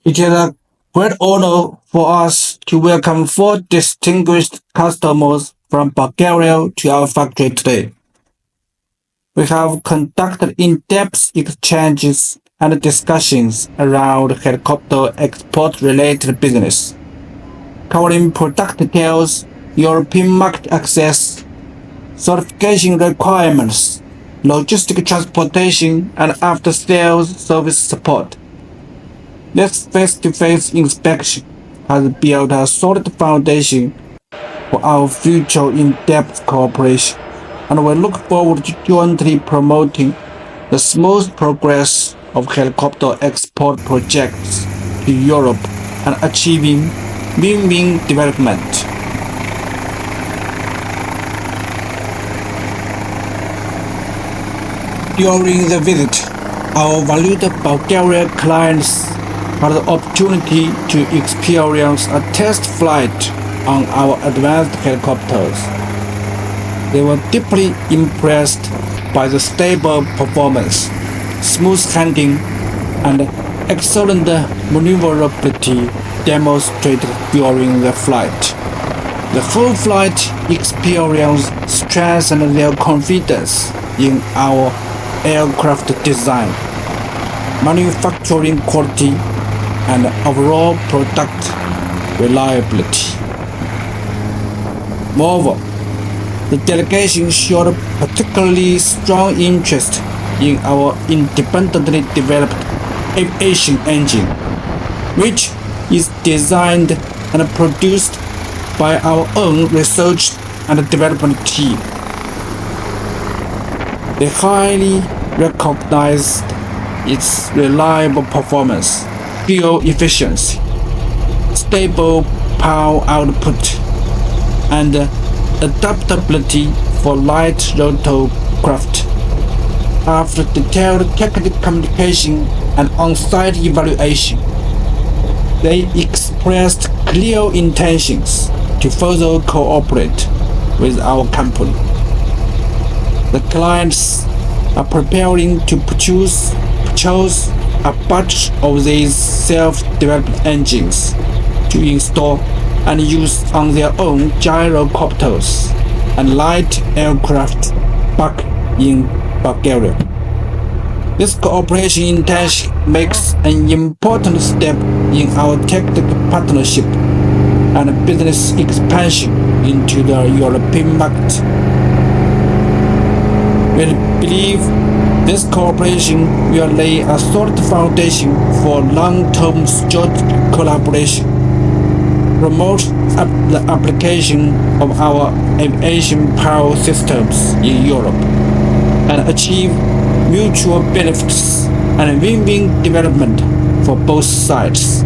It is a great honor for us to welcome four distinguished customers from Bulgaria to our factory today. We have conducted in-depth exchanges and discussions around helicopter export-related business, covering product details, European market access, certification requirements, logistic transportation, and after-sales service support. This face-to-face inspection has built a solid foundation for our future in-depth cooperation, and we look forward to jointly promoting the smooth progress of helicopter export projects to Europe and achieving win-win development. During the visit, our valued Bulgaria clients had the opportunity to experience a test flight on our advanced helicopters. They were deeply impressed by the stable performance, smooth handling, and excellent maneuverability demonstrated during the flight. The whole flight experience strengthened their confidence in our aircraft design, manufacturing quality, and overall product reliability. Moreover, the delegation showed particularly strong interest in our independently developed aviation engine, which is designed and produced by our own research and development team. They highly recognized its reliable performance, fuel efficiency, stable power output, and adaptability for light rotorcraft. After detailed technical communication and on-site evaluation, they expressed clear intentions to further cooperate with our company. The clients are preparing to purchase a batch of these self-developed engines to install and use on their own gyrocopters and light aircraft back in Bulgaria. This cooperation intention makes an important step in our technical partnership and business expansion into the European market. We believe this cooperation will lay a solid foundation for long-term strategic collaboration, promote the application of our aviation power systems in Europe, and achieve mutual benefits and win-win development for both sides.